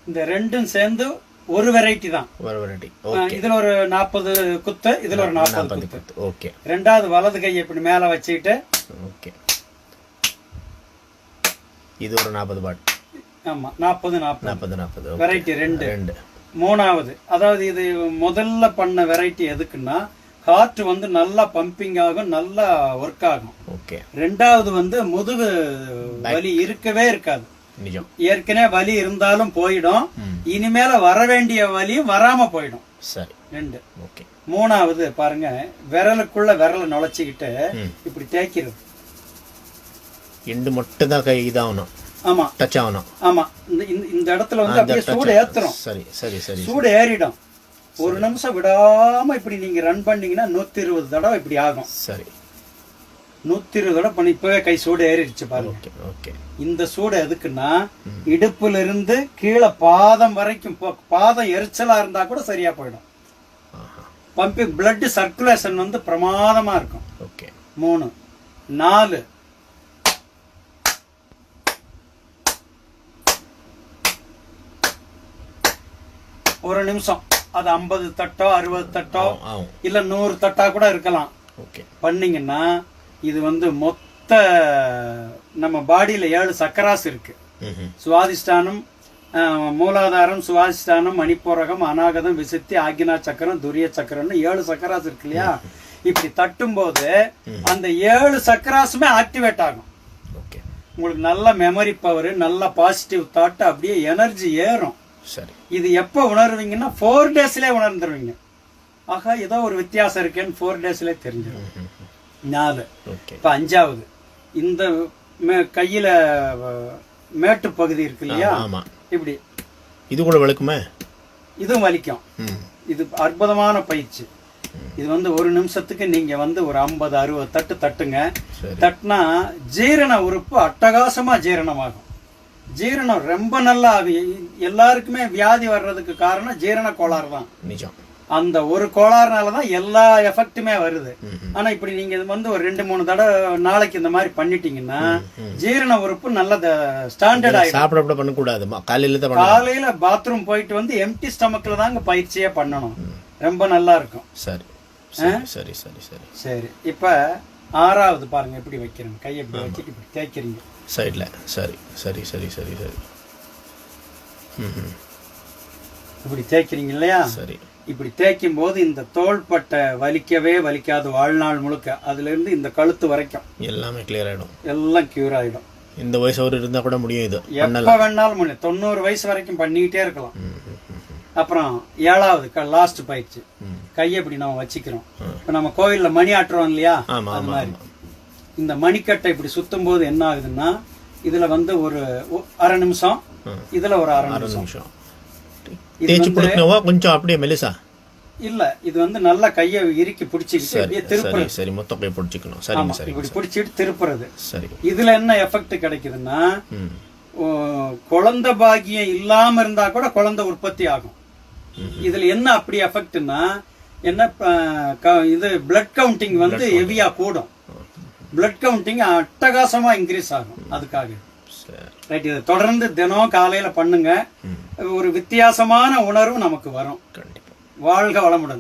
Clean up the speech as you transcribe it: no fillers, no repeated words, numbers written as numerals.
இந்த ரெண்டும் சேர்ந்து ஒரு வெரைட்டி தான். ஒரு வெரைட்டி. இதுல ஒரு 40 குத்து, இதுல ஒரு 40 குத்து. ஓகே. ரெண்டாவது வலது கை இப்படி மேல வச்சுக்கிட்டு. ஓகே. இது ஒரு 40 பாட். ஆமா 40 வெரைட்டி ரெண்டு. மூணாவது, அதாவது இது முதல்ல பண்ண வெரைட்டி எதுக்குன்னா ஹார்ட் வந்து நல்லா பம்பிங் ஆகும், நல்லா ஒர்க் ஆகும். ஓகே. ரெண்டாவது வந்து முதுகு வலி இருக்கவே இருக்காது. ஏற்கனவே வலி இருந்தாலும் போயிடும், இனிமேல வர வேண்டிய வலியும் வராம போயிடும். சரி. ரெண்டு. ஓகே. மூணாவது பாருங்க, விரலுக்குள்ள விரலை நுழைச்சிக்கிட்டு இப்படி தேய்க்கிறது. எண்டு மட்டும் தான் கை இதாகணும். ஆமா, டச் ஆகணும். ஆமா, இந்த இடத்துல வந்து அப்படியே சூடு ஏத்துறோம். சரி சரி சரி. சூடு ஏறிடும். ஒரு நிமிஷம் விடாம இப்படி நீங்க ரன் பண்ணீங்கன்னா 120 தடவை இப்படி ஆகும். சரி. 120 தடவை பண்ணி இப்பவே கை சூடு ஏறிடுச்சு பாருங்க. ஓகே. இந்த சூடு எதுக்குன்னா இடுப்புல இருந்து கீழே பாதம் வரைக்கும், பாதம் எரிச்சலா இருந்தா கூட சரியா போயிடும். பம்பிங் பிளட் சர்க்குலேஷன் வந்து பிரமாதமா இருக்கும். ஓகே. 3 4 ஒரு நிமிஷம். அது 50 தட்டோ 60 தட்டோ இல்ல 100 தட்டா கூட இருக்கலாம். பண்ணீங்கன்னா இது வந்து மொத்த நம்ம பாடியில 7 சக்கராஸ் இருக்கு. சுவாதிஷ்டானம், மூலாதாரம், சுவாதிஷ்டானம், மணிப்பூரகம், அநாகதம், விசுத்தி, ஆக்ஞா சக்கரம், துரிய சக்கரம்னு 7 சக்கராஸ் இருக்கு இல்லையா? இப்படி தட்டும் போது அந்த 7 சக்கராசுமே ஆக்டிவேட் ஆகும். உங்களுக்கு நல்ல மெமரி பவர், நல்ல பாசிட்டிவ் தாட், அப்படியே எனர்ஜி ஏறும். இது எப்ப உணர்வீங்கன்னா 4 டேஸ்லயே உணர்ந்துருவீங்க. ஆகா, ஏதோ ஒரு வித்தியாசம் இருக்கேன்னு 4 டேஸ்லயே தெரிஞ்சிடும். 4. இப்ப 5வது, இந்த கையில மேட்டு பகுதி இருக்கு இல்லையா? இப்படி இது கூட வலிக்குமே. இதுவும் வலிக்கும். இது அற்புதமான பயிற்சி. இது வந்து ஒரு நிமிஷத்துக்கு நீங்க வந்து ஒரு 50-60 தட்டு தட்டுங்க. தட்டுனா ஜீரண உறுப்பு அட்டகாசமா ஜீரணமாகும். ஜீரணம் ரொம்ப நல்லா ஆகும். எல்லாருக்குமே வியாதி வர்றதுக்கு காரணம் ஜீரண கோளாறு தான். நிஜம். அந்த ஒரு கோளாறுனாலதான் எல்லா எஃபெக்ட்டுமே வருது. ஆனா இப்படி நீங்க வந்து ஒரு 2-3 தடவை நாளைக்கு இந்த மாதிரி பண்ணிட்டீங்கன்னா ஜீரண உறுப்பு நல்ல ஸ்டாண்டர்ட் ஆயிடும். சாப்பிட பண்ணக்கூடாது. காலையில பாத்ரூம் போயிட்டு வந்து எம்டி ஸ்டமக்ல தாங்க பயிற்சியே பண்ணணும். ரொம்ப நல்லா இருக்கும். சரி சரி சரி சரி சரி. இப்ப 6வது பாருங்க, எப்படி வைக்கிறேன். கையை இப்படி வச்சுட்டு இப்படி தேய்க்கிறீங்க சைட்ல. சரி சரி சரி சரி சரி. இப்படி தேய்க்கிறீங்க இல்லையா? சரி. இப்படி தேய்க்கும் போது இந்த தோள்பட்டை வலிக்கவே வலிக்காது வாழ்நாள் முழுக்க. அதுல இருந்து இந்த கழுத்து வரைக்கும் எல்லாமே கிளியர் ஆயிடும். எல்லாம் கியூர் ஆயிடும். இந்த வயசு அவர் இருந்தா கூட முடியும். இது எப்ப வேணாலும் முடியும். 90 வயசு வரைக்கும் பண்ணிக்கிட்டே இருக்கலாம். அப்புறம் 7வது லாஸ்ட் பயிற்சி, கையை இப்படி நம்ம வச்சுக்கிறோம். இப்ப நம்ம கோயில்ல மணி ஆட்டுறோம் இல்லையா? அது மாதிரி இந்த மணிக்கட்டை இப்படி சுத்தும் போது என்ன ஆகுதுன்னா, இதுல வந்து ஒரு அரை நிமிஷம், இதுல ஒரு அரை நிமிஷம். கொஞ்சம் அப்படியே மெலிசா இல்ல, இது வந்து நல்லா கையை இறுக்கி பிடிச்சிக்கிட்டு திருப்புறது. சரி, மொத்த கையை பிடிச்சிக்கணும். சரி சரி. இப்படி பிடிச்சிட்டு திருப்புறது. சரி. இதுல என்ன எஃபெக்ட் கிடைக்குதுன்னா, குழந்தை பாக்கியம் இல்லாம இருந்தா கூட குழந்தை உற்பத்தி ஆகும். இதுல என்ன அப்படி எஃபெக்ட்னா, என்ன இது பிளட் கவுண்டிங் வந்து ஹெவியா கூடும். பிளட் கவுண்டிங் அட்டகாசமா இன்க்ரீஸ் ஆகும். அதுக்காக ரைட். இதை தொடர்ந்து தினம் காலையில பண்ணுங்க. ஒரு வித்தியாசமான உணர்வு நமக்கு வரும். வாழ்க வளமுடன்.